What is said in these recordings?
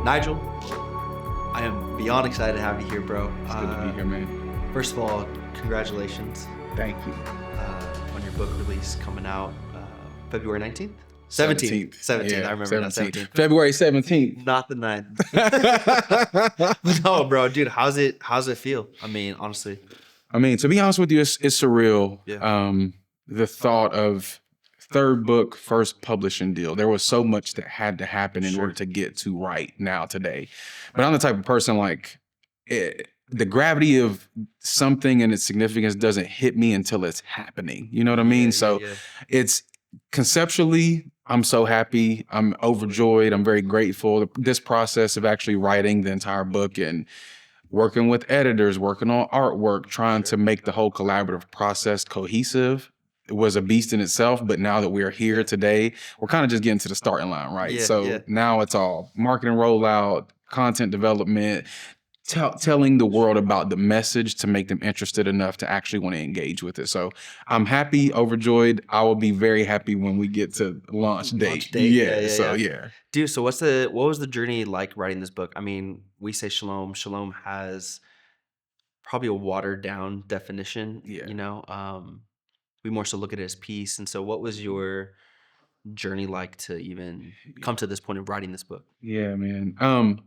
Nigel, I am beyond excited to have you here, bro. It's good to be here, man. First of all, congratulations Thank you. on your book release coming out February 19th? 17th. 17th. Yeah, I remember now, 17th. February 17th. Not the 9th. No, bro, dude, how's it feel? I mean, honestly. I mean, to be honest with you, it's surreal. Yeah. The thought of third book, first publishing deal. There was so much that had to happen in order to get to right now today. But I'm the type of person the gravity of something and its significance doesn't hit me until it's happening. You know what I mean? It's conceptually, I'm so happy. I'm overjoyed. I'm very grateful. This process of actually writing the entire book and working with editors, working on artwork, trying to make the whole collaborative process cohesive. It was a beast in itself, but now that we're here today, we're kind of just getting to the starting line, right? Now it's all marketing rollout, content development, telling the world about the message to make them interested enough to actually want to engage with it. So I'm happy, overjoyed. I will be very happy when we get to launch date. Yeah. Dude, so what was the journey like writing this book? I mean, we say Shalom. Shalom has probably a watered down definition, you know? We more so look at it as peace. And so what was your journey like to even come to this point of writing this book? Yeah, man.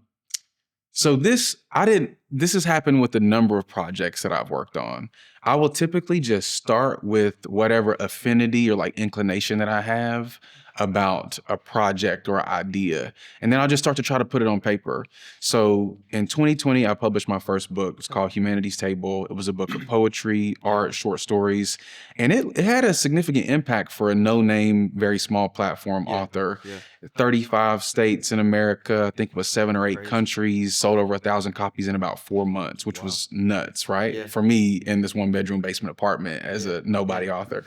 So this has happened with a number of projects that I've worked on. I will typically just start with whatever affinity or like inclination that I have about a project or idea. And then I'll just start to try to put it on paper. So in 2020, I published my first book. It's called Humanity's Table. It was a book of poetry, art, short stories. And it had a significant impact for a no-name, very small platform author. 35 states in America, I think it was 7 or 8 countries, sold over 1,000 copies in about 4 months, which was nuts, right? For me in this 1-bedroom basement apartment as a nobody author.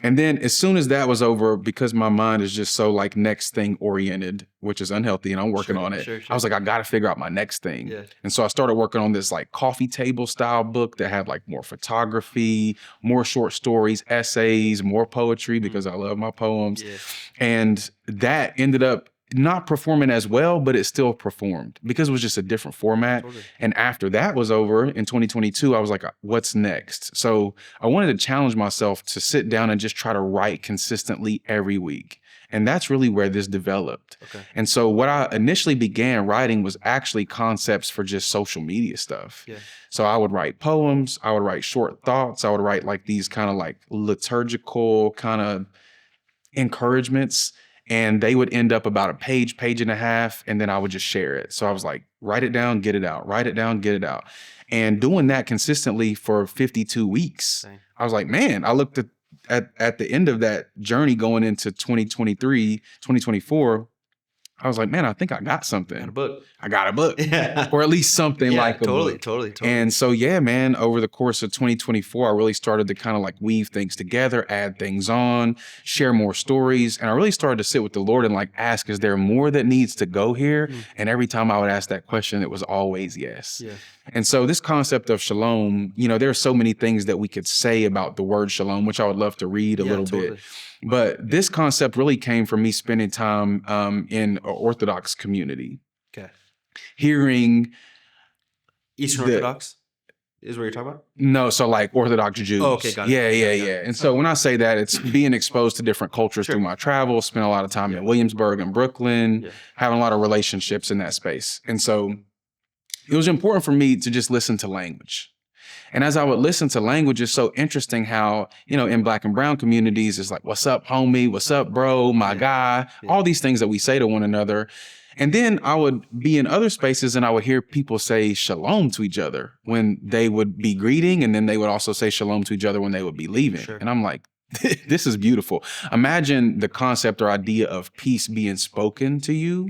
And then as soon as that was over, because my mind is just so like next thing oriented, which is unhealthy, and I'm working on it. I was like, I got to figure out my next thing. And so I started working on this like coffee table style book that had like more photography, more short stories, essays, more poetry because I love my poems. And that ended up not performing as well, but it still performed because it was just a different format. And after that was over in 2022, I was like, what's next? So I wanted to challenge myself to sit down and just try to write consistently every week. And that's really where this developed. And so what I initially began writing was actually concepts for just social media stuff. So I would write poems, I would write short thoughts, I would write like these kind of like liturgical kind of encouragements, and they would end up about a page and a half, and then I would just share it. So I was like, write it down, get it out, write it down, get it out. And doing that consistently for 52 weeks, I was like, man, I looked at the end of that journey going into 2024, I was like, man, I think I got something. I got a book. Or at least something like a book. Totally. And so, yeah, man, over the course of 2024, I really started to kind of like weave things together, add things on, share more stories. And I really started to sit with the Lord and like ask, is there more that needs to go here? And every time I would ask that question, it was always yes. And so this concept of shalom, you know, there are so many things that we could say about the word shalom, which I would love to read a little bit. But this concept really came from me spending time in an Orthodox community. Hearing Eastern Orthodox is what you're talking about? No, so like Orthodox Jews. Oh, okay, got it. Yeah. And so when I say that, it's being exposed to different cultures through my travels, spent a lot of time in Williamsburg and Brooklyn, having a lot of relationships in that space. And so it was important for me to just listen to language. And as I would listen to language, it's so interesting how, you know, in Black and brown communities, it's like, what's up, homie? What's up, bro? My guy? All these things that we say to one another. And then I would be in other spaces and I would hear people say shalom to each other when they would be greeting. And then they would also say shalom to each other when they would be leaving. And I'm like, this is beautiful. Imagine the concept or idea of peace being spoken to you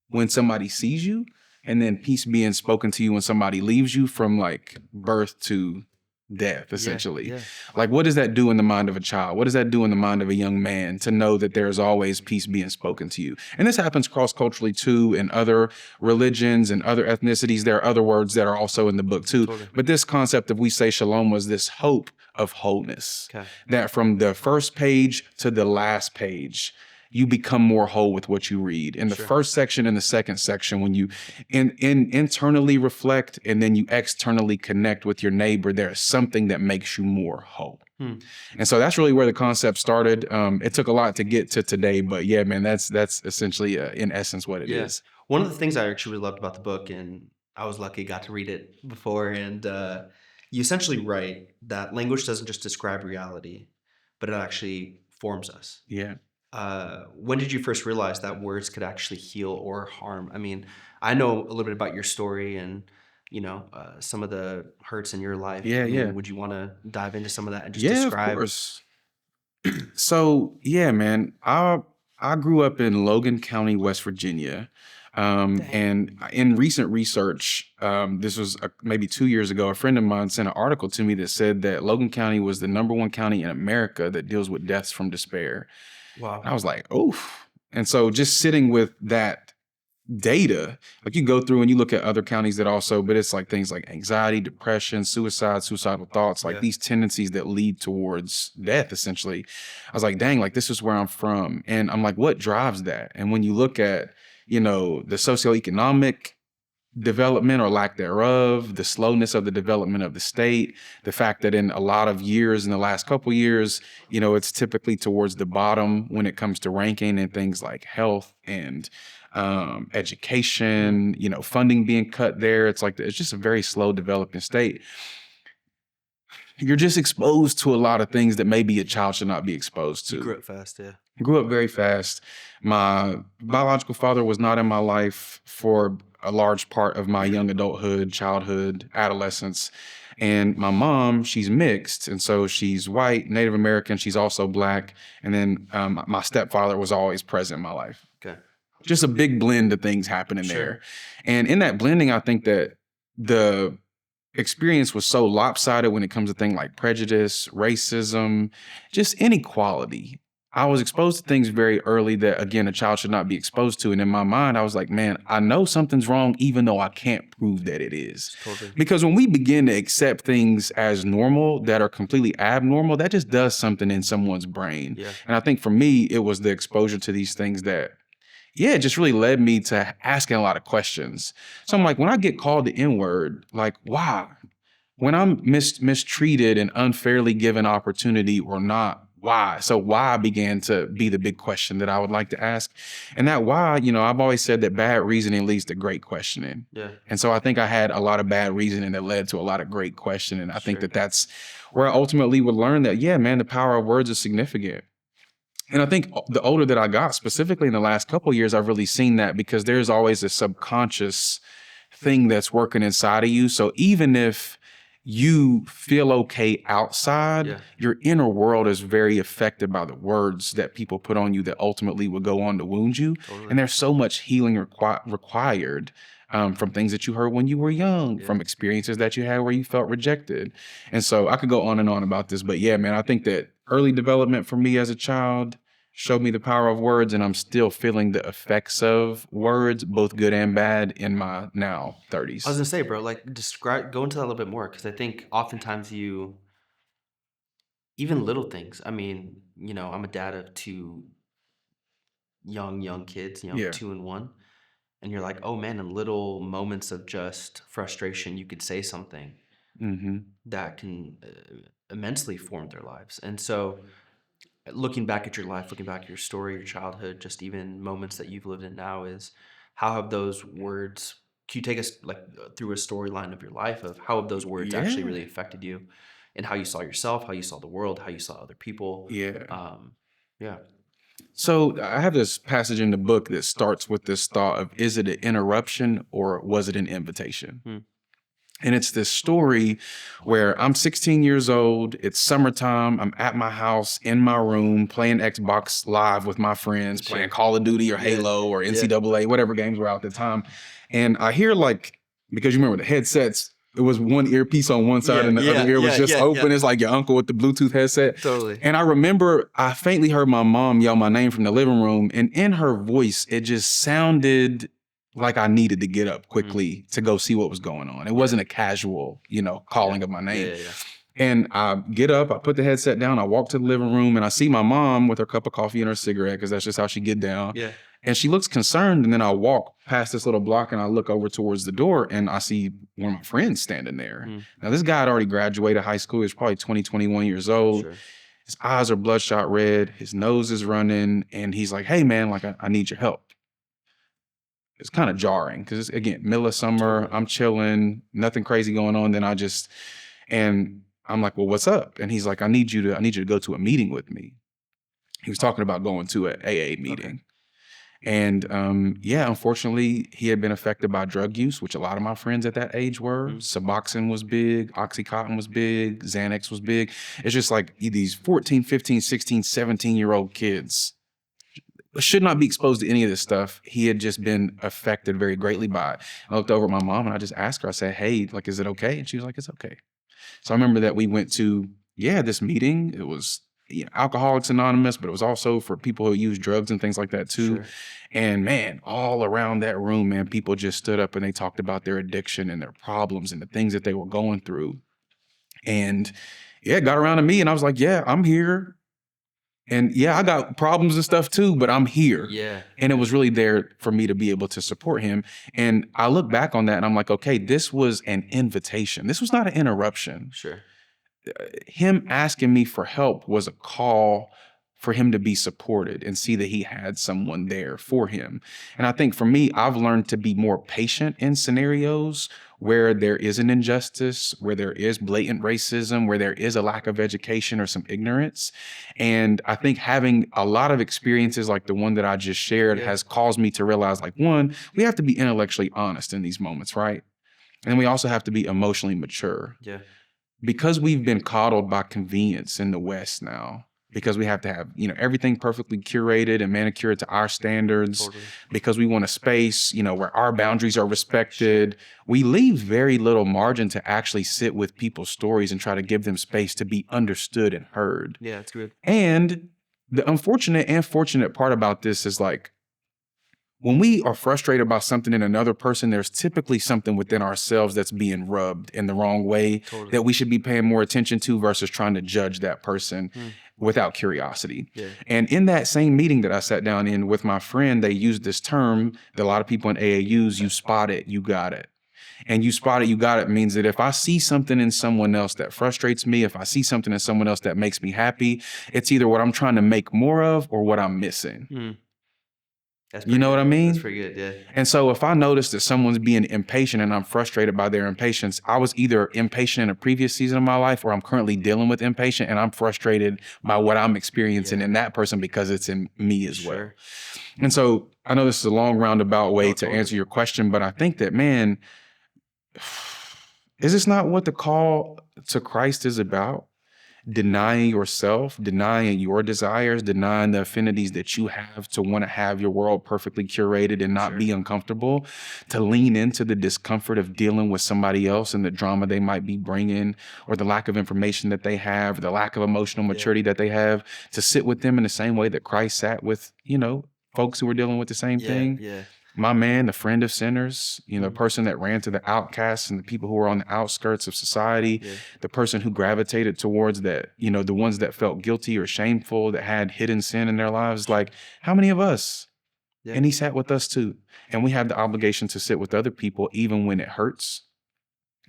when somebody sees you. And then peace being spoken to you when somebody leaves you, from like birth to death, essentially. Like, what does that do in the mind of a child? What does that do in the mind of a young man to know that there's always peace being spoken to you? And this happens cross-culturally too, in other religions and other ethnicities. There are other words that are also in the book too. But this concept of we say shalom was this hope of wholeness, that from the first page to the last page, you become more whole with what you read. In the Sure. first section and the second section, when you internally reflect and then you externally connect with your neighbor, there is something that makes you more whole. And so that's really where the concept started. It took a lot to get to today, but yeah, man, that's essentially in essence what it is. One of the things I actually really loved about the book, and I was lucky got to read it before, and you essentially write that language doesn't just describe reality, but it actually forms us. Yeah. When did you first realize that words could actually heal or harm? I mean, I know a little bit about your story and, some of the hurts in your life. Yeah, I yeah. mean, would you want to dive into some of that and just Yeah, of describe? course. So yeah, man, I grew up in Logan County, West Virginia. Dang. And in recent research, this was maybe 2 years ago, a friend of mine sent an article to me that said that Logan County was the #1 county in America that deals with deaths from despair. Wow. And I was like, oof. And so just sitting with that data, like you go through and you look at other counties that also, but it's like things like anxiety, depression, suicide, suicidal thoughts, like these tendencies that lead towards death, essentially. I was like, dang, like this is where I'm from. And I'm like, what drives that? And when you look at, the socioeconomic development or lack thereof, the slowness of the development of the state, the fact that in a lot of years, in the last couple years, it's typically towards the bottom when it comes to ranking and things like health and education, funding being cut there. It's like, it's just a very slow developing state. You're just exposed to a lot of things that maybe a child should not be exposed to. You grew up fast, yeah. Grew up very fast. My biological father was not in my life for a large part of my young adulthood, childhood, adolescence. And my mom, she's mixed. And so she's white, Native American. She's also Black. And then my stepfather was always present in my life. Okay. Just a big blend of things happening there. And in that blending, I think that the experience was so lopsided when it comes to things like prejudice, racism, just inequality. I was exposed to things very early that, again, a child should not be exposed to. And in my mind, I was like, man, I know something's wrong, even though I can't prove that it is. Totally. Because when we begin to accept things as normal that are completely abnormal, that just does something in someone's brain. Yeah. And I think for me, it was the exposure to these things that, it just really led me to asking a lot of questions. So I'm like, when I get called the N-word, like, why? When I'm mistreated and unfairly given opportunity or not, why? So why began to be the big question that I would like to ask. And that why, I've always said that bad reasoning leads to great questioning. Yeah. And so I think I had a lot of bad reasoning that led to a lot of great questioning. I think that that's where I ultimately would learn that, yeah, man, the power of words is significant. And I think the older that I got, specifically in the last couple of years, I've really seen that because there's always a subconscious thing that's working inside of you. So even if you feel okay outside, your inner world is very affected by the words that people put on you that ultimately will go on to wound you. Totally. And there's so much healing required from things that you heard when you were young, from experiences that you had where you felt rejected. And so I could go on and on about this, but yeah, man, I think that early development for me as a child showed me the power of words, and I'm still feeling the effects of words, both good and bad, in my now 30s. I was gonna say, bro, like go into that a little bit more, because I think oftentimes even little things. I mean, I'm a dad of two young kids, 2 and 1, and you're like, oh man, in little moments of just frustration, you could say something that can immensely form their lives. And so, looking back at your life, looking back at your story, your childhood, just even moments that you've lived in now, is how have those words, can you take us through a storyline of your life of how have those words actually really affected you and how you saw yourself, how you saw the world, how you saw other people? Yeah. Yeah. So I have this passage in the book that starts with this thought of, is it an interruption or was it an invitation? And it's this story where I'm 16 years old. It's summertime. I'm at my house in my room playing Xbox Live with my friends, playing Call of Duty or Halo or NCAA, whatever games were out at the time. And I hear, because you remember the headsets, it was one earpiece on one side and the other ear was just open. It's like your uncle with the Bluetooth headset. Totally. And I remember I faintly heard my mom yell my name from the living room. And in her voice, it just sounded like I needed to get up quickly to go see what was going on. It wasn't a casual, calling of my name. And I get up, I put the headset down, I walk to the living room, and I see my mom with her cup of coffee and her cigarette, because that's just how she get down. Yeah. And she looks concerned, and then I walk past this little block and I look over towards the door and I see one of my friends standing there. Now, this guy had already graduated high school. He was probably 20, 21 years old. Sure. His eyes are bloodshot red. His nose is running. And he's like, hey, man, like, I need your help. It's kind of jarring because, again, middle of summer, Totally. I'm chilling, nothing crazy going on. And I'm like, well, what's up? And he's like, I need you to go to a meeting with me. He was talking about going to an AA meeting. Okay. And yeah, unfortunately, he had been affected by drug use, which a lot of my friends at that age were. Suboxone was big, Oxycontin was big, Xanax was big. It's just like these 14, 15, 16, 17-year-old kids should not be exposed to any of this stuff. He had just been affected very greatly by it. I looked over at my mom and I just asked her, I said, hey, like, is it okay? And she was like, it's okay. So I remember that we went to, this meeting. It was Alcoholics Anonymous, but it was also for people who use drugs and things like that too. Sure. And man, all around that room, man, people just stood up and they talked about their addiction and their problems and the things that they were going through. And it got around to me and I was like, yeah, I'm here. And yeah, I got problems and stuff too, but I'm here. Yeah. And it was really there for me to be able to support him. And I look back on that and I'm like, okay, this was an invitation. This was not an interruption. Sure. Him asking me for help was a call for him to be supported and see that he had someone there for him. And I think for me, I've learned to be more patient in scenarios where there is an injustice, where there is blatant racism, where there is a lack of education or some ignorance. And I think having a lot of experiences like the one that I just shared has caused me to realize, like, one, we have to be intellectually honest in these moments, right? And we also have to be emotionally mature. Yeah. Because we've been coddled by convenience in the West now, because we have to have, everything perfectly curated and manicured to our standards, Totally. because we want a space, where our boundaries are respected, we leave very little margin to actually sit with people's stories and try to give them space to be understood and heard. Yeah, that's good. And the unfortunate and fortunate part about this is, like, when we are frustrated about something in another person, there's typically something within ourselves that's being rubbed in the wrong way that we should be paying more attention to versus trying to judge that person without curiosity. Yeah. And in that same meeting that I sat down in with my friend, they used this term that a lot of people in AA use: you spot it, you got it. And you spot it, you got it means that if I see something in someone else that frustrates me, if I see something in someone else that makes me happy, it's either what I'm trying to make more of or what I'm missing. You know what I mean? That's pretty good, yeah. And so if I notice that someone's being impatient and I'm frustrated by their impatience, I was either impatient in a previous season of my life, or I'm currently dealing with impatient and I'm frustrated by what I'm experiencing in that person because it's in me as well. And so I know this is a long roundabout way to answer your question, but I think that, man, is this not what the call to Christ is about? Denying yourself, denying your desires, denying the affinities that you have to want to have your world perfectly curated and not be uncomfortable, to lean into the discomfort of dealing with somebody else and the drama they might be bringing, or the lack of information that they have, or the lack of emotional maturity that they have, to sit with them in the same way that Christ sat with, folks who were dealing with the same thing. Yeah. My man, the friend of sinners, the person that ran to the outcasts and the people who were on the outskirts of society, the person who gravitated towards that, the ones that felt guilty or shameful, that had hidden sin in their lives. Like, how many of us? Yeah. And he sat with us too. And we have the obligation to sit with other people even when it hurts.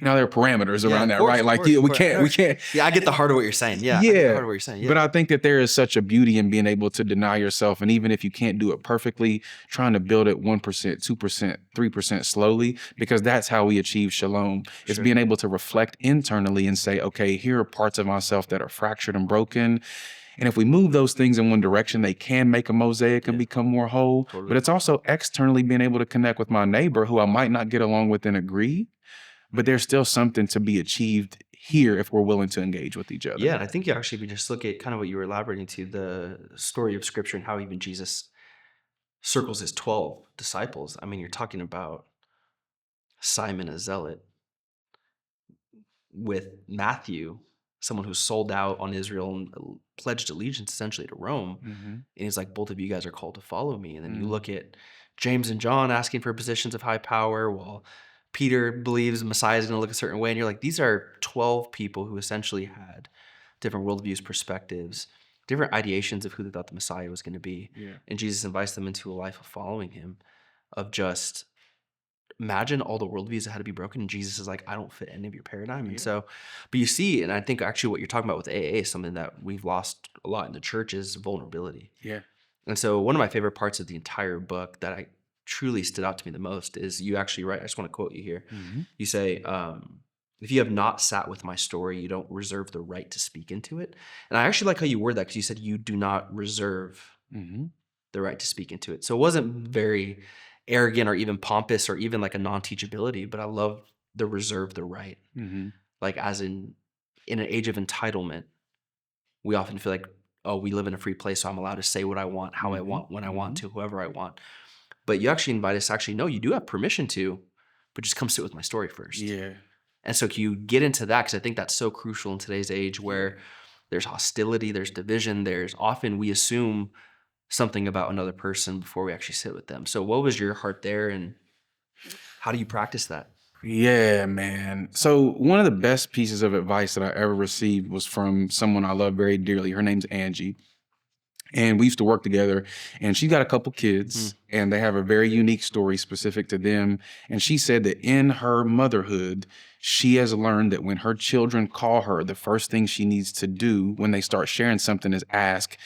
Now, there are parameters around that, right? Like, we can't. Yeah, I get the heart of what you're saying. Yeah. I get the heart of what you're saying. Yeah. But I think that there is such a beauty in being able to deny yourself. And even if you can't do it perfectly, trying to build it 1%, 2%, 3% slowly, because that's how we achieve shalom. It's being able to reflect internally and say, okay, here are parts of myself that are fractured and broken. And if we move those things in one direction, they can make a mosaic and become more whole. Totally. But it's also externally being able to connect with my neighbor who I might not get along with and agree, but there's still something to be achieved here if we're willing to engage with each other. Yeah, and I think if you just look at kind of what you were elaborating to, the story of Scripture and how even Jesus circles his 12 disciples. I mean, you're talking about Simon, a zealot, with Matthew, someone who sold out on Israel and pledged allegiance essentially to Rome. And he's like, both of you guys are called to follow me. And then you look at James and John asking for positions of high power, while Peter believes the Messiah is going to look a certain way. And you're like, these are 12 people who essentially had different worldviews, perspectives, different ideations of who they thought the Messiah was going to be. Yeah. And Jesus invites them into a life of following him, of just imagine all the worldviews that had to be broken. And Jesus is like, I don't fit any of your paradigm. And so, but you see, and I think actually what you're talking about with AA is something that we've lost a lot in the church is vulnerability. Yeah. And so one of my favorite parts of the entire book that I truly stood out to me the most is you actually write, I just want to quote you here. Mm-hmm. You say, if you have not sat with my story, you don't reserve the right to speak into it. And I actually like how you word that, because you said you do not reserve Mm-hmm. the right to speak into it. So it wasn't very arrogant or even pompous or even like a non-teachability, but I love the reserve the right. Mm-hmm. Like as in an age of entitlement, we often feel like, oh, we live in a free place, so I'm allowed to say what I want, how I want, when I want to, whoever I want. But you actually invite us to actually, no, you do have permission to, but just come sit with my story first. Yeah. And so can you get into that? Because I think that's so crucial in today's age where there's hostility, there's division, there's often we assume something about another person before we actually sit with them. So what was your heart there, and how do you practice that? Yeah, man. So one of the best pieces of advice that I ever received was from someone I love very dearly. Her name's Angie. And we used to work together, and she's got a couple kids, and they have a very unique story specific to them. And she said that in her motherhood, she has learned that when her children call her, the first thing she needs to do when they start sharing something is ask,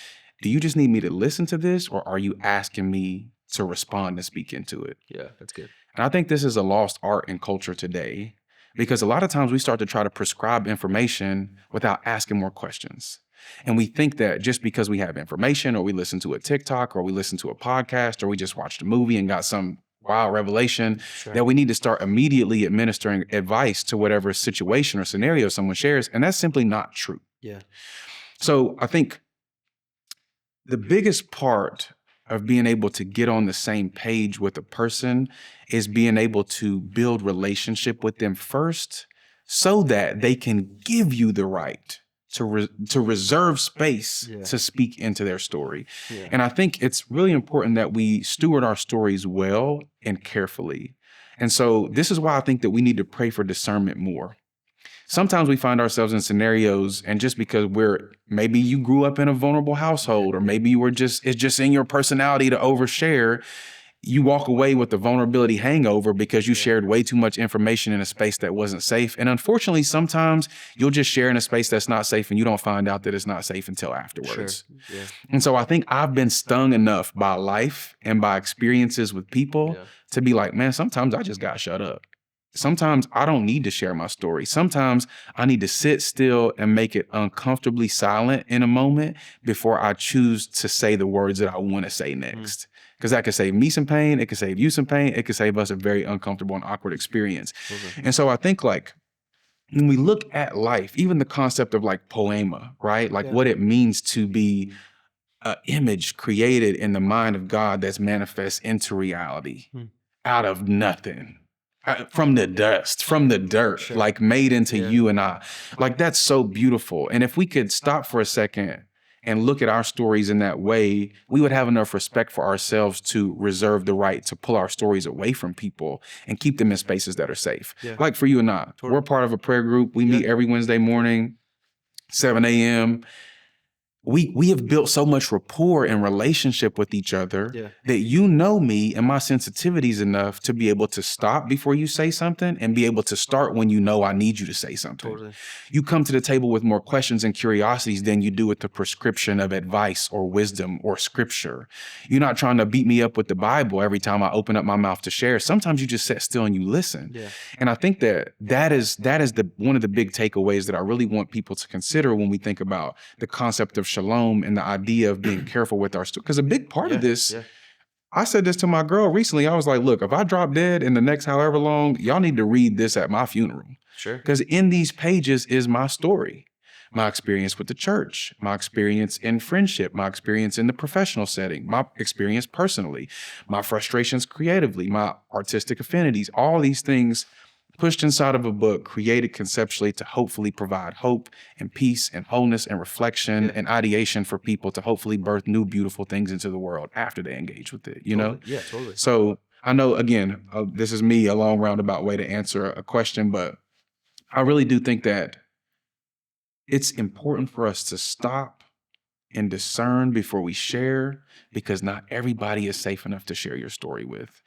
do you just need me to listen to this, or are you asking me to respond and speak into it? Yeah, that's good. And I think this is a lost art in culture today, because a lot of times we start to try to prescribe information without asking more questions. And we think that just because we have information, or we listen to a TikTok, or we listen to a podcast, or we just watched a movie and got some wild revelation, that we need to start immediately administering advice to whatever situation or scenario someone shares. And that's simply not true. Yeah. So I think the biggest part of being able to get on the same page with a person is being able to build relationship with them first, so that they can give you the right to reserve space to speak into their story. Yeah. And I think it's really important that we steward our stories well and carefully. And so this is why I think that we need to pray for discernment more. Sometimes we find ourselves in scenarios, and just because maybe you grew up in a vulnerable household, or maybe it's just in your personality to overshare, you walk away with the vulnerability hangover because you shared way too much information in a space that wasn't safe. And unfortunately, sometimes you'll just share in a space that's not safe, and you don't find out that it's not safe until afterwards. Sure. Yeah. And so I think I've been stung enough by life and by experiences with people to be like, man, sometimes I just got shut up. Sometimes I don't need to share my story. Sometimes I need to sit still and make it uncomfortably silent in a moment before I choose to say the words that I want to say next. Because that could save me some pain. It could save you some pain. It could save us a very uncomfortable and awkward experience. And so I think, like, when we look at life, even the concept of like poema, right? Like what it means to be an image created in the mind of God that's manifest into reality out of nothing. From the dust, from the dirt, like made into you and I. Like, that's so beautiful. And if we could stop for a second and look at our stories in that way, we would have enough respect for ourselves to reserve the right to pull our stories away from people and keep them in spaces that are safe. Like for you and I, we're part of a prayer group. We meet every Wednesday morning, 7 a.m. We have built so much rapport and relationship with each other that you know me and my sensitivities enough to be able to stop before you say something and be able to start when you know I need you to say something. You come to the table with more questions and curiosities than you do with the prescription of advice or wisdom or scripture. You're not trying to beat me up with the Bible every time I open up my mouth to share. Sometimes you just sit still and you listen. And I think that is the one of the big takeaways that I really want people to consider when we think about the concept of shalom and the idea of being careful with our story. Because a big part of this, I said this to my girl recently. I was like, look, if I drop dead in the next however long, y'all need to read this at my funeral. Because in these pages is my story. My experience with the church, my experience in friendship, my experience in the professional setting, my experience personally, my frustrations creatively, my artistic affinities, all these things pushed inside of a book, created conceptually to hopefully provide hope and peace and wholeness and reflection and ideation for people to hopefully birth new beautiful things into the world after they engage with it, you know? Yeah, totally. So I know, again, this is me, a long roundabout way to answer a question, but I really do think that it's important for us to stop and discern before we share, because not everybody is safe enough to share your story with.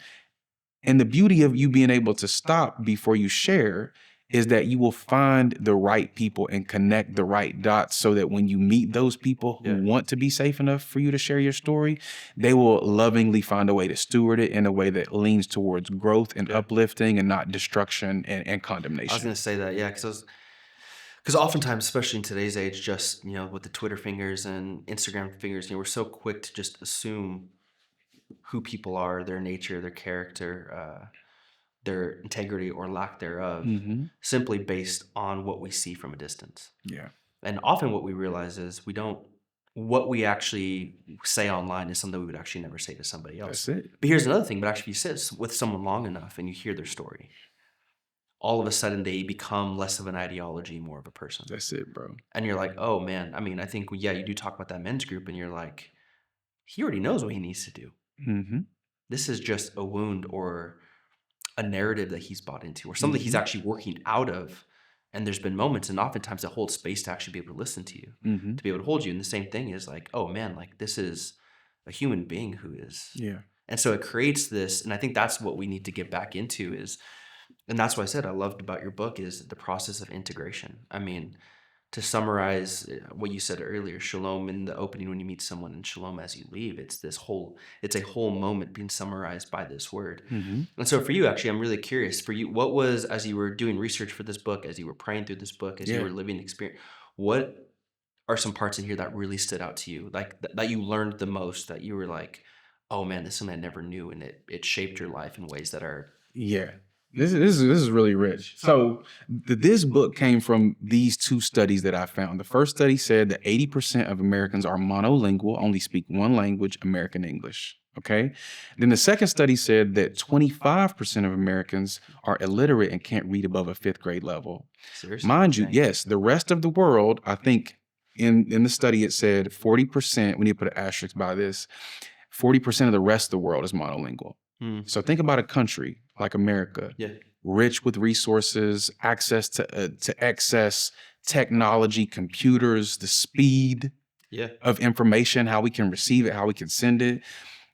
And the beauty of you being able to stop before you share is that you will find the right people and connect the right dots, so that when you meet those people who want to be safe enough for you to share your story, they will lovingly find a way to steward it in a way that leans towards growth and uplifting, and not destruction and condemnation. I was going to say that, yeah, because oftentimes, especially in today's age, just, with the Twitter fingers and Instagram fingers, we're so quick to just assume who people are, their nature, their character, their integrity or lack thereof, simply based on what we see from a distance. Yeah. And often what we realize is what we actually say online is something we would actually never say to somebody else. That's it. But here's another thing, but actually if you sit with someone long enough and you hear their story, all of a sudden they become less of an ideology, more of a person. That's it, bro. And you're like, oh man, I mean, I think, yeah, you do talk about that men's group and you're like, he already knows what he needs to do. This is just a wound or a narrative that he's bought into, or something he's actually working out of. And there's been moments, and oftentimes it holds space to actually be able to listen to you, to be able to hold you. And the same thing is like, oh man, like this is a human being who is. Yeah. And so it creates this, and I think that's what we need to get back into is, and that's what I said I loved about your book is the process of integration. I mean, to summarize what you said earlier, shalom in the opening when you meet someone, and shalom as you leave, it's a whole moment being summarized by this word. And so for you, actually, I'm really curious for you, what was, as you were doing research for this book, as you were praying through this book, as you were living experience, what are some parts in here that really stood out to you, like that you learned the most, that you were like, oh man, this is something I never knew, and it shaped your life in ways that are... Yeah. This is really rich. So this book came from these two studies that I found. The first study said that 80% of Americans are monolingual, only speak one language, American English. Okay. Then the second study said that 25% of Americans are illiterate and can't read above a 5th grade level. Seriously? Mind you, yes, the rest of the world, I think in the study it said 40%, we need to put an asterisk by this, 40% of the rest of the world is monolingual. So think about a country like America, rich with resources, access to excess technology, computers, the speed of information, how we can receive it, how we can send it.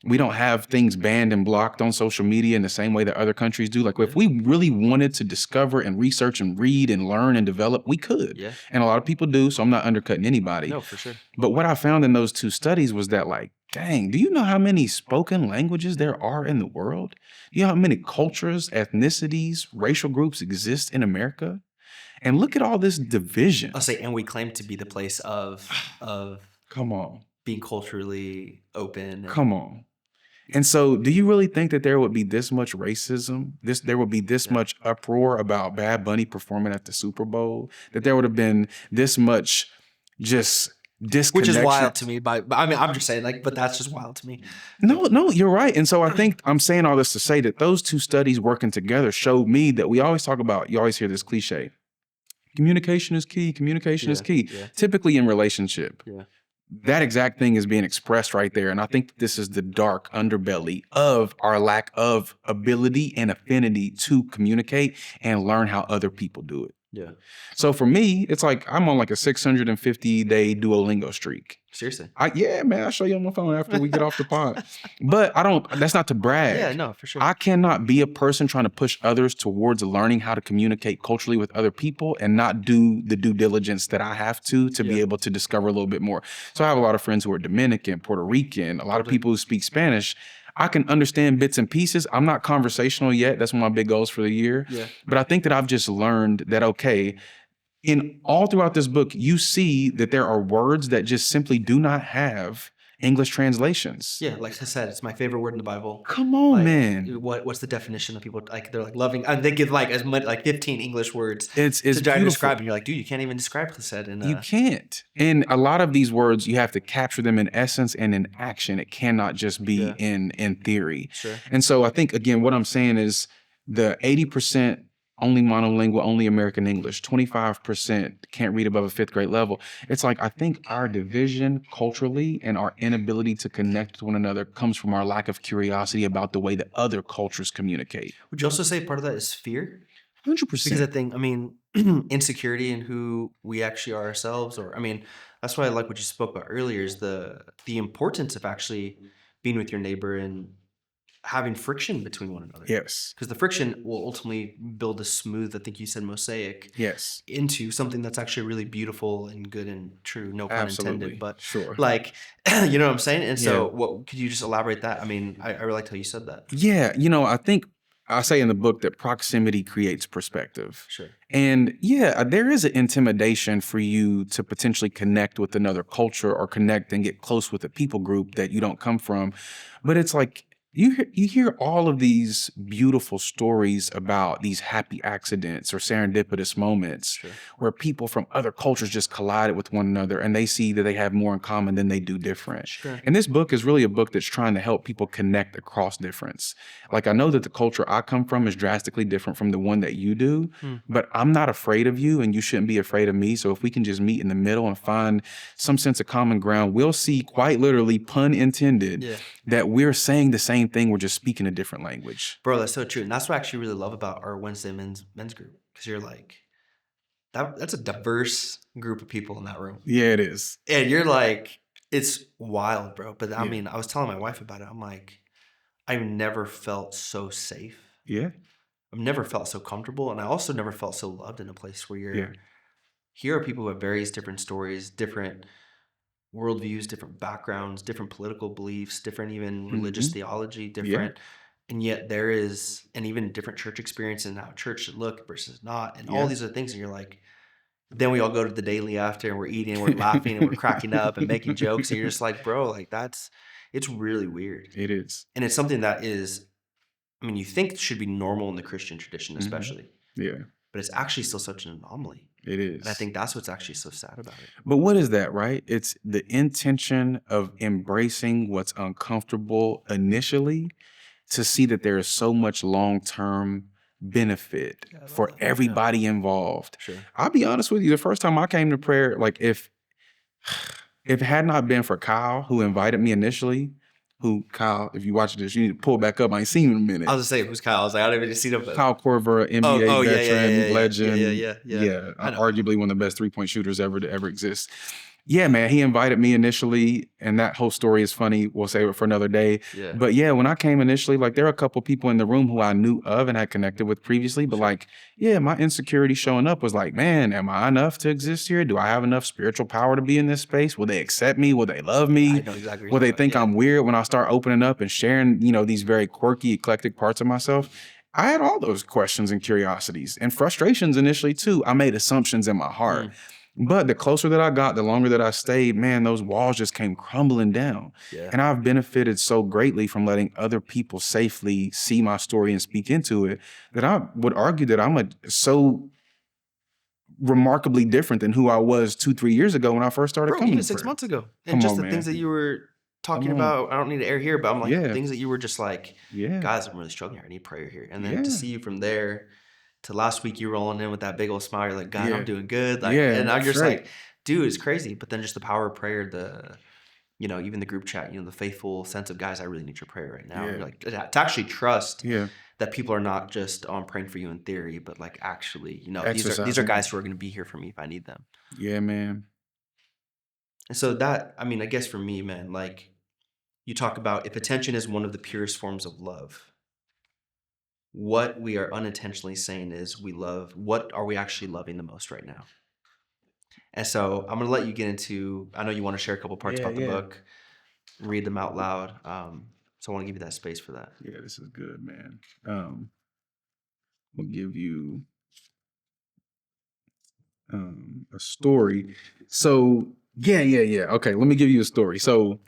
We don't have things banned and blocked on social media in the same way that other countries do. Like if we really wanted to discover and research and read and learn and develop, we could. And a lot of people do, so I'm not undercutting anybody. No, for sure. But what I found in those two studies was that, like, dang, do you know how many spoken languages there are in the world? Do you know how many cultures, ethnicities, racial groups exist in America? And look at all this division. I'll say, and we claim to be the place of Come on. Being culturally open. Come on. And so do you really think that there would be this much racism? There would be this much uproar about Bad Bunny performing at the Super Bowl? That there would have been this much just disconnection? Which is wild to me. I mean, I'm just saying, like, but that's just wild to me. No, you're right. And so I think I'm saying all this to say that those two studies working together showed me that we always talk about, you always hear this cliche, communication is key, communication is key. Typically in relationship. That exact thing is being expressed right there. And I think this is the dark underbelly of our lack of ability and affinity to communicate and learn how other people do it. So for me, it's like I'm on like a 650-day Duolingo streak. Seriously? Yeah, man, I'll show you on my phone after we get off the pod. But that's not to brag. Yeah, no, for sure. I cannot be a person trying to push others towards learning how to communicate culturally with other people and not do the due diligence that I have to be able to discover a little bit more. So I have a lot of friends who are Dominican, Puerto Rican, a lot of people who speak Spanish. I can understand bits and pieces. I'm not conversational yet. That's one of my big goals for the year. But I think that I've just learned that, okay, in all throughout this book, you see that there are words that just simply do not have English translations. Yeah, like I said, it's my favorite word in the Bible. Come on, like, man. What's the definition of people? Like they're like loving, and they give like as much like 15 English words it's to try to beautiful. describe, and you're like, dude, you can't even describe chesed. You can't. And a lot of these words, you have to capture them in essence and in action. It cannot just be in theory. Sure. And so I think, again, what I'm saying is the 80% only monolingual, only American English, 25% can't read above a 5th grade level. It's like, I think our division culturally and our inability to connect with one another comes from our lack of curiosity about the way that other cultures communicate. Would you also say part of that is fear? 100%. Because I think, I mean, insecurity in who we actually are ourselves, or I mean, that's why I like what you spoke about earlier is the importance of actually being with your neighbor and having friction between one another. Yes. Because the friction will ultimately build a smooth, I think you said mosaic, Yes. into something that's actually really beautiful and good and true. No pun Absolutely. intended, but Sure. like, you know what I'm saying? And so, Yeah. what could you just elaborate that? I mean, I really liked how you said that. Yeah, I think I say in the book that proximity creates perspective. Sure. And yeah, there is an intimidation for you to potentially connect with another culture or connect and get close with a people group that you don't come from. But it's like you hear all of these beautiful stories about these happy accidents or serendipitous moments Sure. where people from other cultures just collided with one another and they see that they have more in common than they do different. Sure. And this book is really a book that's trying to help people connect across difference. Like, I know that the culture I come from is drastically different from the one that you do, but I'm not afraid of you and you shouldn't be afraid of me. So if we can just meet in the middle and find some sense of common ground, we'll see, quite literally, pun intended, that we're saying the same thing, we're just speaking a different language. Bro, that's so true. And that's what I actually really love about our Wednesday men's group. Because you're like, that's a diverse group of people in that room. Yeah, it is. And you're like, it's wild, bro. But I Yeah. mean, I was telling my wife about it. I'm like, I've never felt so safe. Yeah. I've never felt so comfortable. And I also never felt so loved in a place where Yeah. here are people who have various different stories, different worldviews, different backgrounds, different political beliefs, different even religious theology, different. And yet there is, and even different church experience and how church should look versus not, and all these other things. And you're like, then we all go to the daily after and we're eating and we're laughing and we're cracking up and making jokes. And you're just like, bro, like it's really weird. It is. And it's something that is, I mean, you think it should be normal in the Christian tradition, especially. Yeah. But it's actually still such an anomaly. It is. And I think that's what's actually so sad about it. But what is that, right? It's the intention of embracing what's uncomfortable initially to see that there is so much long-term benefit for everybody involved. Sure. I'll be honest with you, the first time I came to prayer, like if it had not been for Kyle, who invited me initially, Kyle, if you watch this, you need to pull back up. I ain't seen him in a minute. I was just saying, who's Kyle? I was like, I don't even see him. Kyle Korver, NBA veteran, legend. Yeah. Arguably one of the best 3-point shooters ever to ever exist. Yeah, man, he invited me initially, and that whole story is funny. We'll save it for another day. Yeah. But yeah, when I came initially, like, there were a couple people in the room who I knew of and had connected with previously, but like, yeah, my insecurity showing up was like, man, am I enough to exist here? Do I have enough spiritual power to be in this space? Will they accept me? Will they love me? I know exactly. Will they think I'm weird when I start opening up and sharing, these very quirky, eclectic parts of myself? I had all those questions and curiosities and frustrations initially too. I made assumptions in my heart. But the closer that I got, the longer that I stayed, man, those walls just came crumbling down. Yeah. And I've benefited so greatly from letting other people safely see my story and speak into it that I would argue that I'm so remarkably different than who I was 2-3 years ago when I first started coming. Even 6 months ago. And just the things that you were talking about, I don't need to air here, but I'm like, things that you were just like, guys, I'm really struggling here. I need prayer here. And then to see you from there to last week, you rolling in with that big old smile. You're like, God, I'm doing good. Like, and I'm just like, dude, it's crazy. But then just the power of prayer, even the group chat, the faithful sense of, guys, I really need your prayer right now. You're like, to actually trust that people are not just, I'm praying for you in theory, but like actually, these are guys who are going to be here for me if I need them. Yeah, man. And so that, I mean, I guess for me, man, like you talk about if attention is one of the purest forms of love, what we are unintentionally saying is what are we actually loving the most right now? And so I'm going to let you get into, I know you want to share a couple parts about the book, read them out loud. So I want to give you that space for that. Yeah, this is good, man. We'll give you a story. So yeah. Okay, let me give you a story. So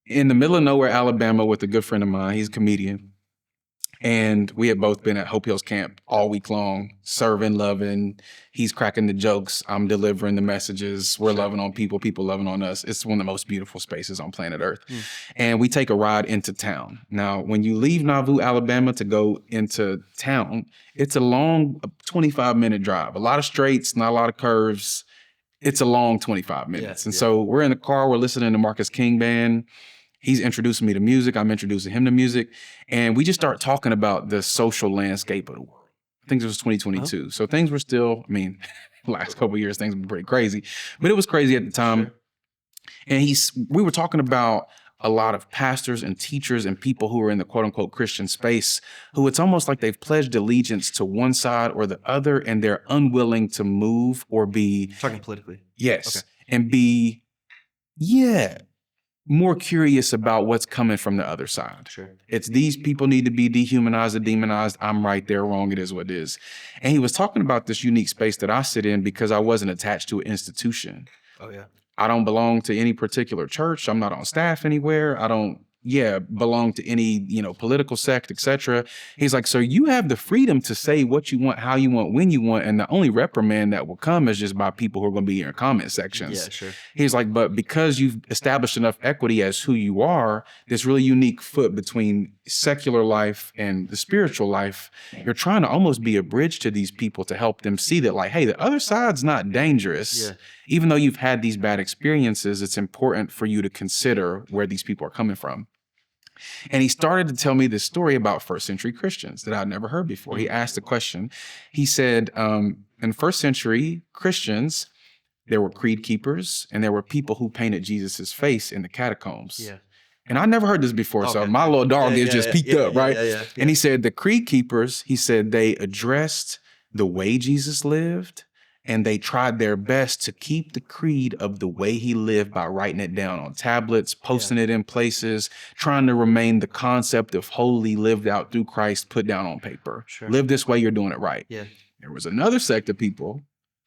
in the middle of nowhere, Alabama, with a good friend of mine, he's a comedian. And we had both been at Hope Hills Camp all week long, serving, loving. He's cracking the jokes. I'm delivering the messages. We're loving on people, people loving on us. It's one of the most beautiful spaces on planet Earth. And we take a ride into town. Now, when you leave Nauvoo, Alabama to go into town, it's a long 25-minute drive. A lot of straights, not a lot of curves. It's a long 25 minutes. So we're in the car, we're listening to Marcus King Band. He's introducing me to music. I'm introducing him to music. And we just start talking about the social landscape of the world. I think this was 2022. So things were still, I mean, last couple of years, things were pretty crazy. But it was crazy at the time. And we were talking about a lot of pastors and teachers and people who are in the quote unquote Christian space who it's almost like they've pledged allegiance to one side or the other and they're unwilling to move or be. Talking politically. Yes. Okay. And be, more curious about what's coming from the other side. It's these people need to be dehumanized or demonized. I'm right, they're wrong. It is what it is. And he was talking about this unique space that I sit in because I wasn't attached to an institution. I don't belong to any particular church. I'm not on staff anywhere. I don't, belong to any, political sect, etc. He's like, so you have the freedom to say what you want, how you want, when you want. And the only reprimand that will come is just by people who are going to be in your comment sections. He's like, but because you've established enough equity as who you are, this really unique foot between secular life and the spiritual life, you're trying to almost be a bridge to these people to help them see that, like, hey, the other side's not dangerous. Even though you've had these bad experiences, it's important for you to consider where these people are coming from. And he started to tell me this story about first century Christians that I'd never heard before. He asked a question. He said, in first century Christians, there were creed keepers and there were people who painted Jesus's face in the catacombs. And I never heard this before, so my little dog is just peeked up, right? And he said the creed keepers, he said they addressed the way Jesus lived, and they tried their best to keep the creed of the way he lived by writing it down on tablets, posting it in places, trying to remain the concept of holy lived out through Christ put down on paper. Live this way, you're doing it right. There was another sect of people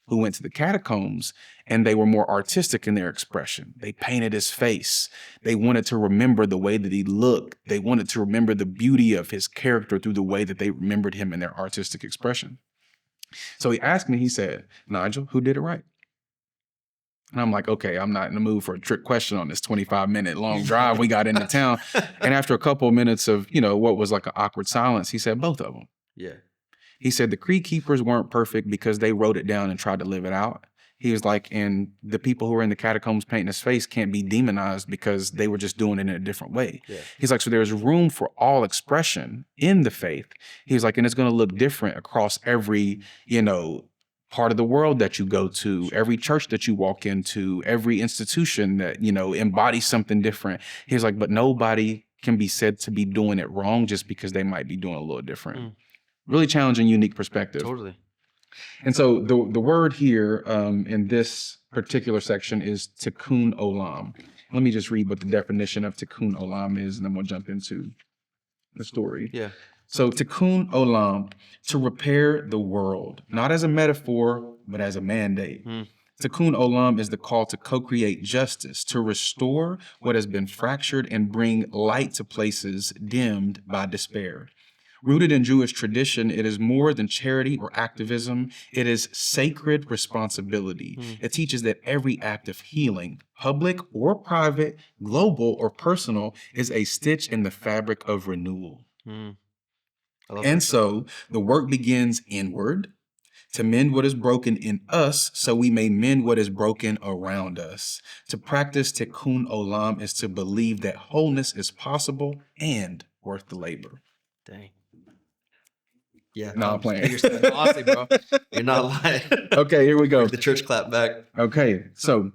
who went to the catacombs and they were more artistic in their expression. They painted his face. They wanted to remember the way that he looked. They wanted to remember the beauty of his character through the way that they remembered him in their artistic expression. So he asked me, he said, Nigel, who did it right? And I'm like, okay, I'm not in the mood for a trick question on this 25-minute long drive we got into town. And after a couple of minutes of, what was like an awkward silence, he said, both of them. He said the creed keepers weren't perfect because they wrote it down and tried to live it out. He was like, and the people who were in the catacombs painting his face can't be demonized because they were just doing it in a different way. He's like, so there's room for all expression in the faith. He's like, and it's going to look different across every, part of the world that you go to, every church that you walk into, every institution that, embodies something different. He's like, but nobody can be said to be doing it wrong just because they might be doing a little different. Really challenging, unique perspective. Totally. And so the word here in this particular section is tikkun olam. Let me just read what the definition of tikkun olam is, and then we'll jump into the story. So tikkun olam, to repair the world, not as a metaphor, but as a mandate. Tikkun olam is the call to co-create justice, to restore what has been fractured and bring light to places dimmed by despair. Rooted in Jewish tradition, it is more than charity or activism. It is sacred responsibility. It teaches that every act of healing, public or private, global or personal, is a stitch in the fabric of renewal. And so the work begins inward, to mend what is broken in us so we may mend what is broken around us. To practice tikkun olam is to believe that wholeness is possible and worth the labor. Dang. No, I'm playing. You're honestly, bro. You're not lying. Okay, here we go. The church clap back. Okay, so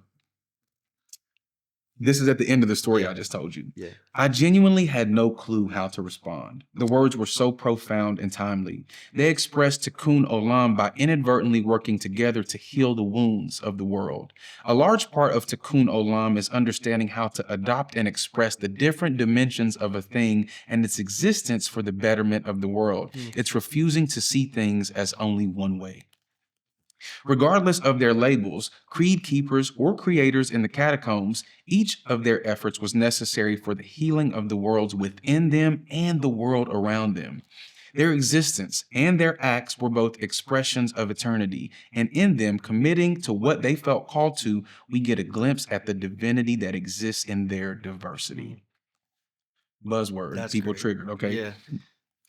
this is at the end of the story I just told you. I genuinely had no clue how to respond. The words were so profound and timely. They expressed tikkun olam by inadvertently working together to heal the wounds of the world. A large part of tikkun olam is understanding how to adopt and express the different dimensions of a thing and its existence for the betterment of the world. It's refusing to see things as only one way. Regardless of their labels, creed keepers or creators in the catacombs, each of their efforts was necessary for the healing of the worlds within them and the world around them. Their existence and their acts were both expressions of eternity, and in them committing to what they felt called to, we get a glimpse at the divinity that exists in their diversity. Buzzword, That's people great. triggered, okay? Yeah.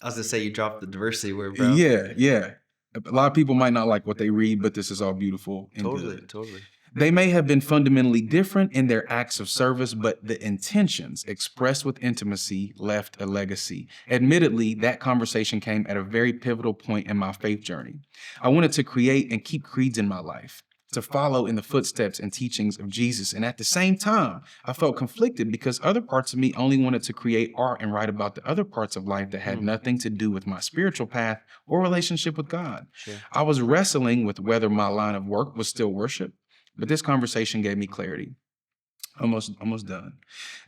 I was gonna say you dropped the diversity word, bro. Yeah. A lot of people might not like what they read, but this is all beautiful and good. Totally. They may have been fundamentally different in their acts of service, but the intentions expressed with intimacy left a legacy. Admittedly, that conversation came at a very pivotal point in my faith journey. I wanted to create and keep creeds in my life, to follow in the footsteps and teachings of Jesus. And at the same time, I felt conflicted because other parts of me only wanted to create art and write about the other parts of life that had nothing to do with my spiritual path or relationship with God. Sure. I was wrestling with whether my line of work was still worship, but this conversation gave me clarity. Almost done.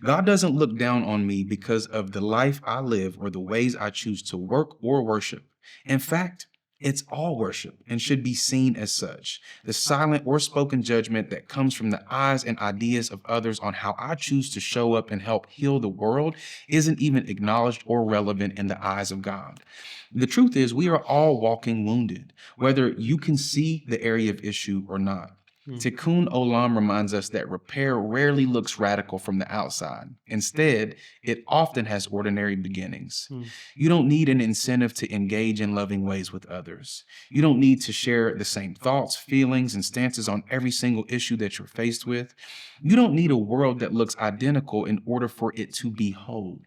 God doesn't look down on me because of the life I live or the ways I choose to work or worship. In fact, it's all worship and should be seen as such. The silent or spoken judgment that comes from the eyes and ideas of others on how I choose to show up and help heal the world isn't even acknowledged or relevant in the eyes of God. The truth is, we are all walking wounded, whether you can see the area of issue or not. Tikkun Olam reminds us that repair rarely looks radical from the outside. Instead, it often has ordinary beginnings. You don't need an incentive to engage in loving ways with others. You don't need to share the same thoughts, feelings, and stances on every single issue that you're faced with. You don't need a world that looks identical in order for it to be whole.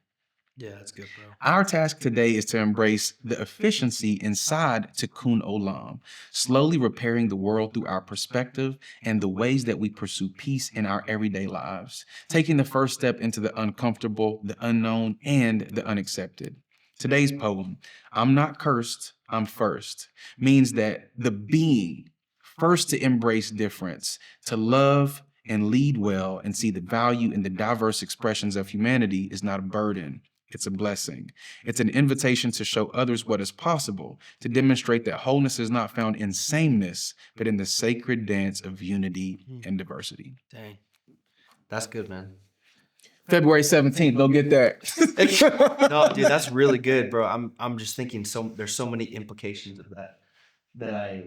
Yeah, that's good, bro. Our task today is to embrace the efficiency inside Tikkun Olam, slowly repairing the world through our perspective and the ways that we pursue peace in our everyday lives, taking the first step into the uncomfortable, the unknown, and the unaccepted. Today's poem, I'm Not Cursed, I'm First, means that the being first to embrace difference, to love and lead well and see the value in the diverse expressions of humanity is not a burden. It's a blessing. It's an invitation to show others what is possible, to demonstrate that wholeness is not found in sameness, but in the sacred dance of unity and diversity. Dang. That's good, man. February 17th, go get that. No, dude, that's really good, bro. I'm just thinking there's so many implications of that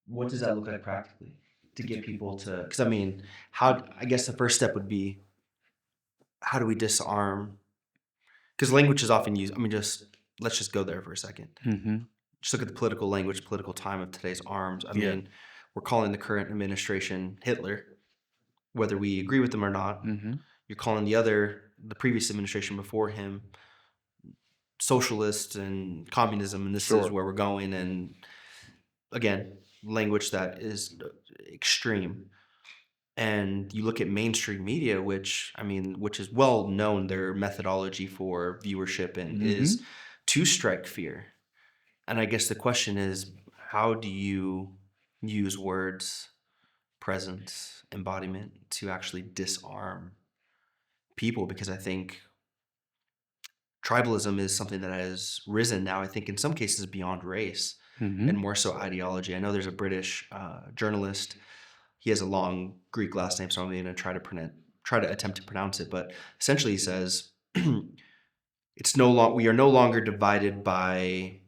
what does that look like practically to get people to, because I mean, I guess the first step would be, how do we disarm? Because language is often used. I mean, let's just go there for a second. Just look at the political language, political time of today's arms. I mean, we're calling the current administration Hitler, whether we agree with them or not. You're calling the previous administration before him socialist and communism, and this is where we're going. And again, language that is extreme. And you look at mainstream media, which is well known, their methodology for viewership and is to strike fear. And I guess the question is, how do you use words, presence, embodiment to actually disarm people? Because I think tribalism is something that has risen now, I think in some cases beyond race and more so ideology. I know there's a British journalist. He has a long Greek last name, so I'm going to try to attempt to pronounce it. But essentially, he says, we are no longer divided by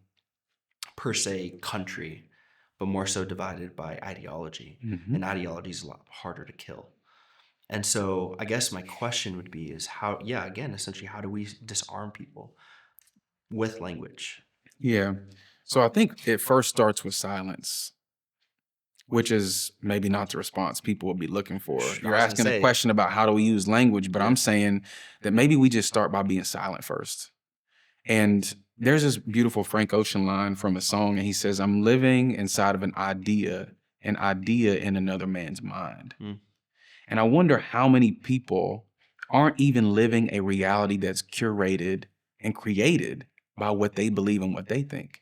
per se country, but more so divided by ideology, and ideology is a lot harder to kill. And so, I guess my question would be is essentially, how do we disarm people with language? Yeah. So I think it first starts with silence, which is maybe not the response people will be looking for. You're asking a question about how do we use language, but I'm saying that maybe we just start by being silent first. And there's this beautiful Frank Ocean line from a song, and he says, I'm living inside of an idea in another man's mind. And I wonder how many people aren't even living a reality that's curated and created by what they believe and what they think.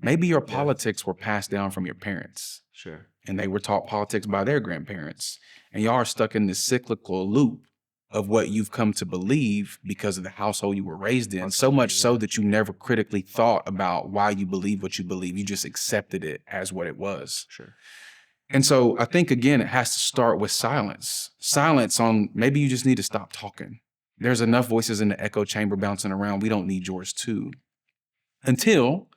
Maybe your politics were passed down from your parents. Sure. And they were taught politics by their grandparents. And y'all are stuck in this cyclical loop of what you've come to believe because of the household you were raised in. So much so that you never critically thought about why you believe what you believe. You just accepted it as what it was. Sure. And so I think, again, it has to start with silence. Silence on maybe you just need to stop talking. There's enough voices in the echo chamber bouncing around. We don't need yours too. until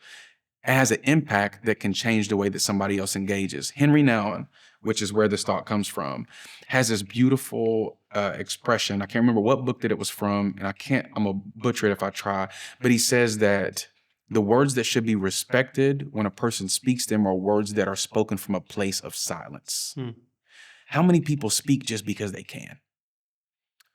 it has an impact that can change the way that somebody else engages. Henry Nouwen, which is where this thought comes from, has this beautiful expression. I can't remember what book that it was from, and I'm gonna butcher it if I try, but he says that the words that should be respected when a person speaks them are words that are spoken from a place of silence. How many people speak just because they can?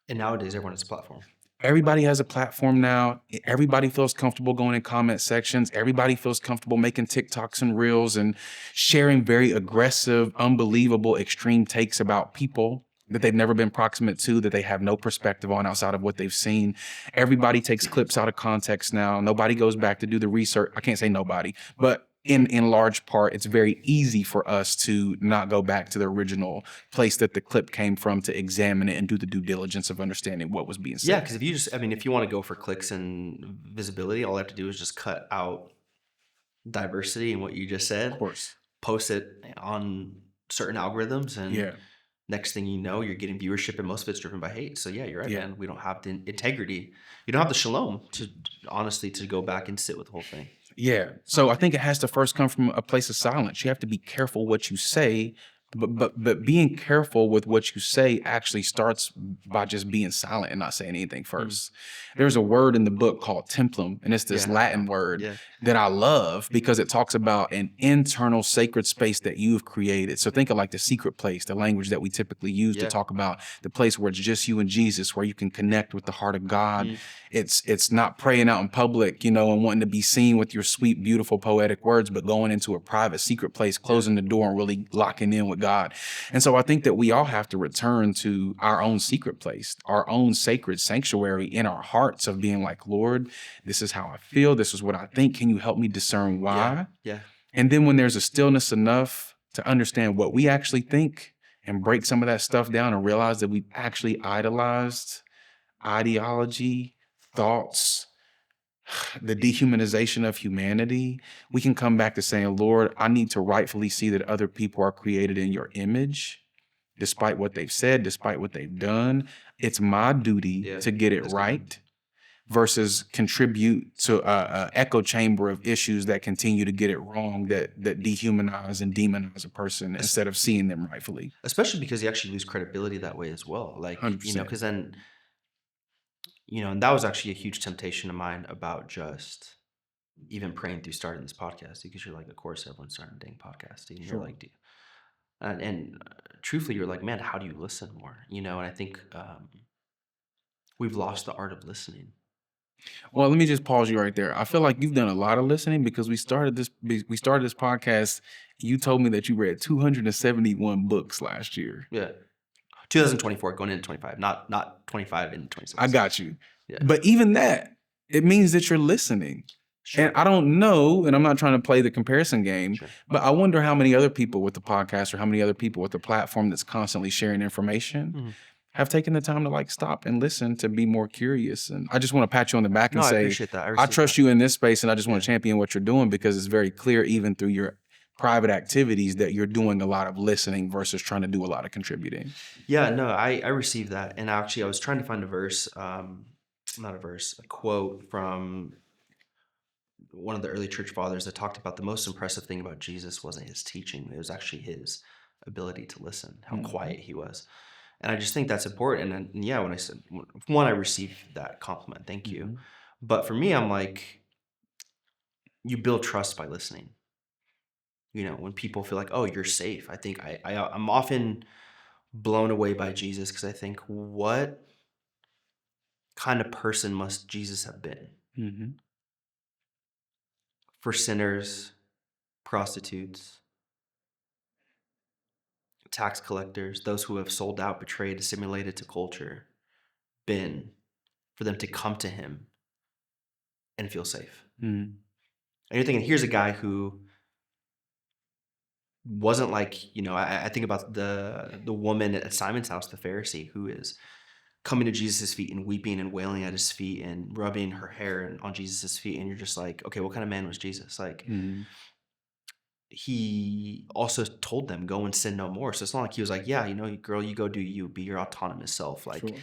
And nowadays, everyone has a platform. Everybody has a platform now. Everybody feels comfortable going in comment sections. Everybody feels comfortable making TikToks and reels and sharing very aggressive, unbelievable, extreme takes about people that they've never been proximate to, that they have no perspective on outside of what they've seen. Everybody takes clips out of context now. Nobody goes back to do the research. I can't say nobody, but in large part, it's very easy for us to not go back to the original place that the clip came from to examine it and do the due diligence of understanding what was being said. Yeah, because if you want to go for clicks and visibility, all I have to do is just cut out diversity in what you just said. Of course. Post it on certain algorithms, and next thing you know, you're getting viewership, and most of it's driven by hate. So yeah, you're right, man. We don't have the integrity. You don't have the shalom to honestly to go back and sit with the whole thing. Yeah. So I think it has to first come from a place of silence. You have to be careful what you say, but being careful with what you say actually starts by just being silent and not saying anything first. There's a word in the book called templum, and it's this Latin word that I love because it talks about an internal sacred space that you've created. So think of like the secret place, the language that we typically use to talk about the place where it's just you and Jesus, where you can connect with the heart of God. It's not praying out in public, and wanting to be seen with your sweet, beautiful, poetic words, but going into a private, secret place, closing the door and really locking in with God. And so I think that we all have to return to our own secret place, our own sacred sanctuary in our hearts of being like, Lord, this is how I feel. This is what I think. Can you help me discern why? Yeah. And then when there's a stillness enough to understand what we actually think and break some of that stuff down and realize that we've actually idolized ideology, thoughts, the dehumanization of humanity, we can come back to saying, Lord, I need to rightfully see that other people are created in your image, despite what they've said, despite what they've done. It's my duty to get it right versus contribute to a echo chamber of issues that continue to get it wrong, that dehumanize and demonize a person instead of seeing them rightfully. Especially because you actually lose credibility that way as well. Like, 100%. because then, and that was actually a huge temptation of mine about just even praying through starting this podcast, because you're like, of course, everyone's starting a dang podcast. And you're like, truthfully, you're like, man, how do you listen more? And I think we've lost the art of listening. Well, let me just pause you right there. I feel like you've done a lot of listening because we started this podcast. You told me that you read 271 books last year. Yeah. 2024 going into 25, not 25 into 26. I got you. Yeah. But even that, it means that you're listening. Sure. And I don't know, and I'm not trying to play the comparison game, but I wonder how many other people with the podcast or how many other people with the platform that's constantly sharing information have taken the time to stop and listen, to be more curious. And I just want to pat you on the back and say, I appreciate that. I trust you in this space, and I just want to champion what you're doing, because it's very clear, even through your private activities, that you're doing a lot of listening versus trying to do a lot of contributing. Yeah, no, I received that. And actually, I was trying to find a quote from one of the early church fathers that talked about the most impressive thing about Jesus wasn't his teaching. It was actually his ability to listen, how quiet he was. And I just think that's important. And yeah, when I said, I received that compliment, thank you. But for me, I'm like, you build trust by listening. When people feel like, oh, you're safe. I think I'm often blown away by Jesus, because I think, what kind of person must Jesus have been? For sinners, prostitutes, tax collectors, those who have sold out, betrayed, assimilated to culture, for them to come to him and feel safe. And you're thinking, here's a guy who wasn't like, I think about the woman at Simon's house, the Pharisee, who is coming to Jesus' feet and weeping and wailing at his feet and rubbing her hair on Jesus' feet. And you're just like, okay, what kind of man was Jesus? Like, he also told them, go and sin no more. So it's not like he was like, yeah, girl, you go do you, be your autonomous self. Like,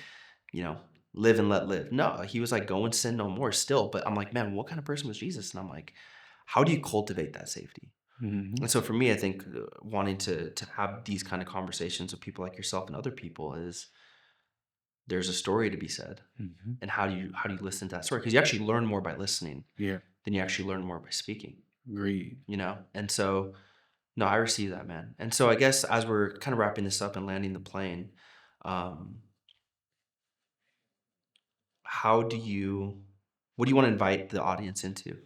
live and let live. No, he was like, go and sin no more still. But I'm like, man, what kind of person was Jesus? And I'm like, how do you cultivate that safety? Mhm. And so for me, I think wanting to have these kind of conversations with people like yourself and other people is there's a story to be said. Mhm. And how do you listen to that story? Because you actually learn more by listening Yeah, than you actually learn more by speaking, agreed. And so no, I receive that, man. And so I guess as we're kind of wrapping this up and landing the plane, um, how do you what do you want to invite the audience into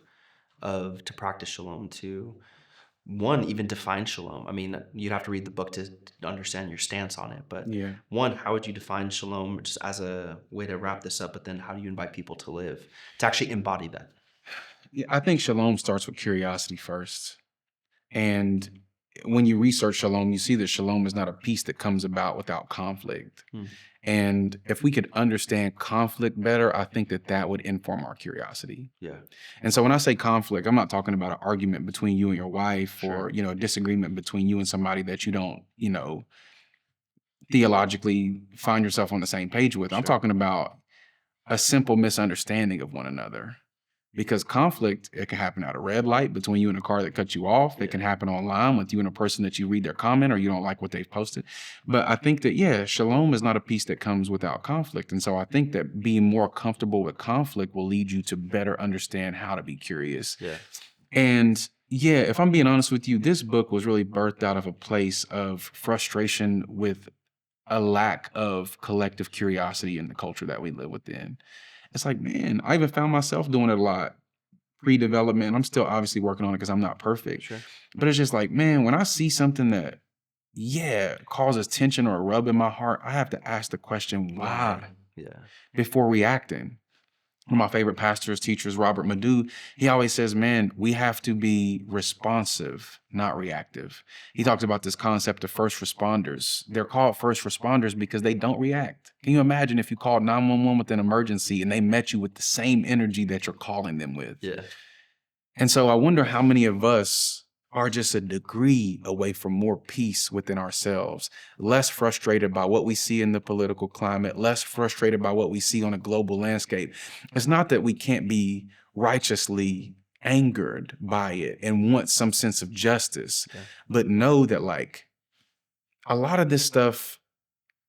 of to practice shalom, to one, even define shalom? I mean, you'd have to read the book to understand your stance on it, but Yeah. one, how would you define shalom just as a way to wrap this up? But then how do you invite people to live, to actually embody that? Yeah, I think shalom starts with curiosity first. And when you research shalom, you see that shalom is not a peace that comes about without conflict. Hmm. And if we could understand conflict better, I think that that would inform our curiosity. Yeah. And so when I say conflict, I'm not talking about an argument between you and your wife Sure. or, a disagreement between you and somebody that you don't, theologically find yourself on the same page with. I'm Sure. talking about a simple misunderstanding of one another. Because conflict, it can happen at a red light between you and a car that cut you off. Yeah. It can happen online with you and a person that you read their comment or you don't like what they've posted. But I think that, yeah, shalom is not a peace that comes without conflict. And so I think that being more comfortable with conflict will lead you to better understand how to be curious. Yeah. And yeah, if I'm being honest with you, this book was really birthed out of a place of frustration with a lack of collective curiosity in the culture that we live within. It's like, man, I even found myself doing it a lot pre-development. I'm still obviously working on it because I'm not perfect. Sure. But it's just like, man, when I see something that, causes tension or a rub in my heart, I have to ask the question, why, Yeah. before reacting. One of my favorite pastors, teachers, Robert Madu, he always says, man, we have to be responsive, not reactive. He talks about this concept of first responders. They're called first responders because they don't react. Can you imagine if you called 911 with an emergency and they met you with the same energy that you're calling them with? Yeah. And so I wonder how many of us are just a degree away from more peace within ourselves, less frustrated by what we see in the political climate, less frustrated by what we see on a global landscape. It's not that we can't be righteously angered by it and want some sense of justice, but know that like a lot of this stuff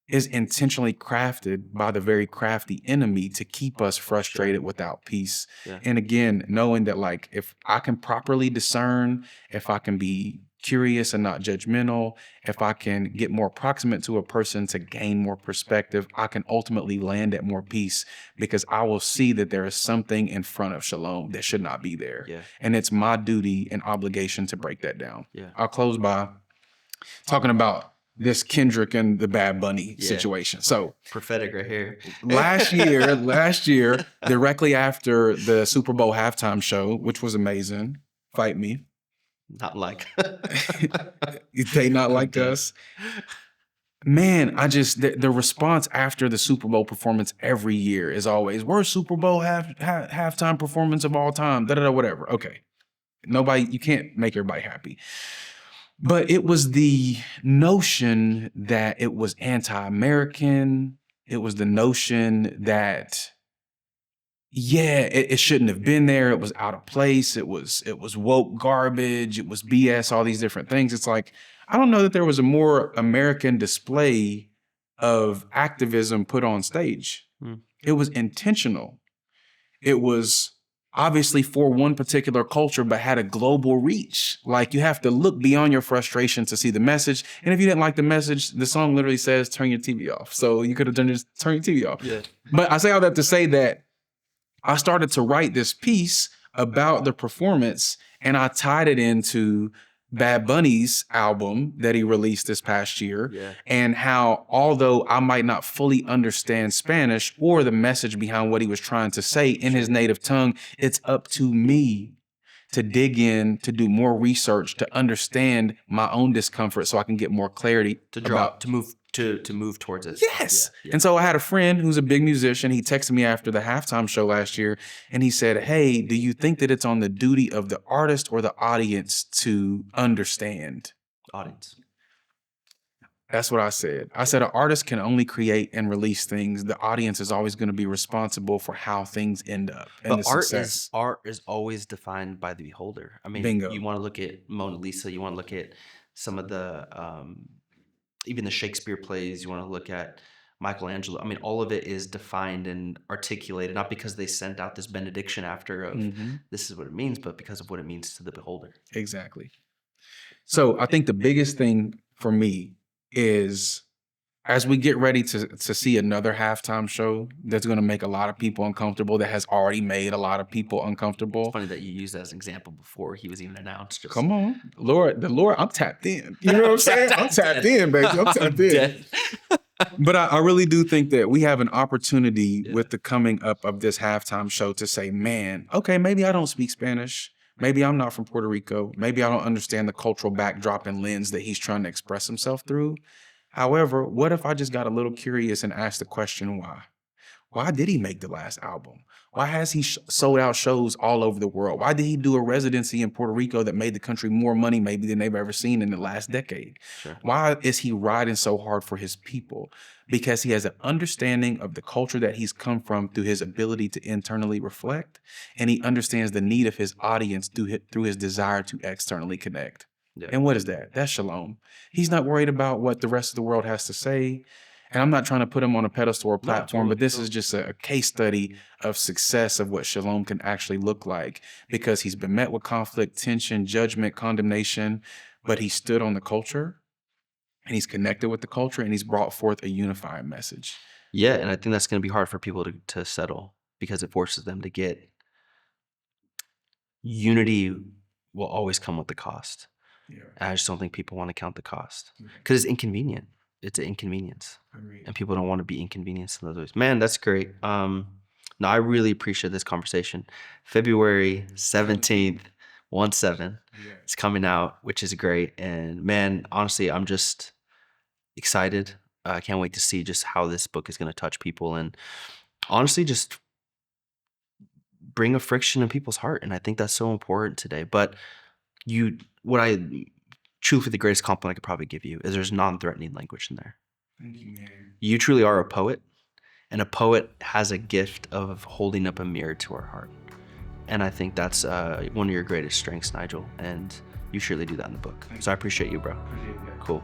is intentionally crafted by the very crafty enemy to keep us frustrated without peace. Yeah. And again, knowing that like if I can properly discern, if I can be curious and not judgmental, if I can get more proximate to a person to gain more perspective, I can ultimately land at more peace because I will see that there is something in front of shalom that should not be there. Yeah. And it's my duty and obligation to break that down. Yeah. I'll close by talking about this Kendrick and the Bad Bunny situation. So prophetic right here. last year, directly after the Super Bowl halftime show, which was amazing, fight me. Not like They not like us. Man, the response after the Super Bowl performance every year is always worst Super Bowl halftime performance of all time. Whatever. Okay, you can't make everybody happy. But it was the notion that it was anti-American. It was the notion that, it shouldn't have been there. It was out of place. It was woke garbage. It was BS, all these different things. It's like, I don't know that there was a more American display of activism put on stage. It was intentional. It was obviously for one particular culture, but had a global reach. Like you have to look beyond your frustration to see the message. And if you didn't like the message, the song literally says, turn your TV off. So you could have done just turn your TV off. Yeah. But I say all that to say that I started to write this piece about the performance and I tied it into Bad Bunny's album that he released this past year, and how although I might not fully understand Spanish or the message behind what he was trying to say in his native tongue, it's up to me to dig in, to do more research, to understand my own discomfort so I can get more clarity to move towards it. Yes. Yeah. And so I had a friend who's a big musician. He texted me after the halftime show last year and he said, hey, do you think that it's on the duty of the artist or the audience to understand? Audience. That's what I said. I said an artist can only create and release things. The audience is always going to be responsible for how things end up and But the success. art is always defined by the beholder. I mean, Bingo. you want to look at Mona Lisa, you want to look at some of the even the Shakespeare plays, you want to look at Michelangelo. I mean, all of it is defined and articulated, not because they sent out this benediction after of this is what it means, but because of what it means to the beholder. Exactly. So I think the biggest thing for me is as we get ready to see another halftime show that's going to make a lot of people uncomfortable, that has already made a lot of people uncomfortable. It's funny that you used that as an example before he was even announced. Just... Come on, the Lord, I'm tapped in. You know what I'm saying? I'm tapped in, baby. I'm tapped in. But I really do think that we have an opportunity with the coming up of this halftime show to say, man, okay, maybe I don't speak Spanish. Maybe I'm not from Puerto Rico. Maybe I don't understand the cultural backdrop and lens that he's trying to express himself through. However, what if I just got a little curious and asked the question, why? Why did he make the last album? Why has he sold out shows all over the world? Why did he do a residency in Puerto Rico that made the country more money maybe than they've ever seen in the last decade? Sure. Why is he riding so hard for his people? Because he has an understanding of the culture that he's come from through his ability to internally reflect, and he understands the need of his audience through his desire to externally connect. Yeah. And what is that? That's shalom. He's not worried about what the rest of the world has to say. And I'm not trying to put him on a pedestal or platform, but this is just a case study of success of what shalom can actually look like, because he's been met with conflict, tension, judgment, condemnation, but he stood on the culture and he's connected with the culture and he's brought forth a unifying message. Yeah, and I think that's going to be hard for people to settle, because it forces them to get unity will always come with the cost. Yeah. And I just don't think people want to count the cost because it's inconvenient. It's an inconvenience. And people don't want to be inconvenienced in those ways. Man, that's great. No, I really appreciate this conversation. February 17th, 1/7. It's coming out, which is great. And man, honestly, I'm just excited. I can't wait to see just how this book is going to touch people and honestly just bring a friction in people's heart. And I think that's so important today. But what I truly the greatest compliment I could probably give you is there's non-threatening language in there. Thank you, man. You truly are a poet, and a poet has a gift of holding up a mirror to our heart. And I think that's one of your greatest strengths, Nigel, and you surely do that in the book. So I appreciate you, bro. Cool.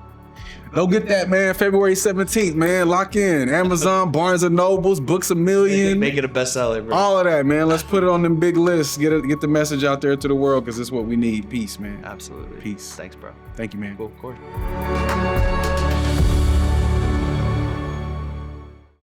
Go get that, man. February 17th, man. Lock in. Amazon, Barnes & Nobles, Books A Million. Make it a bestseller, bro. All of that, man. Let's put it on them big lists. Get the message out there to the world, because it's what we need. Peace, man. Absolutely. Peace. Thanks, bro. Thank you, man. Cool, of course.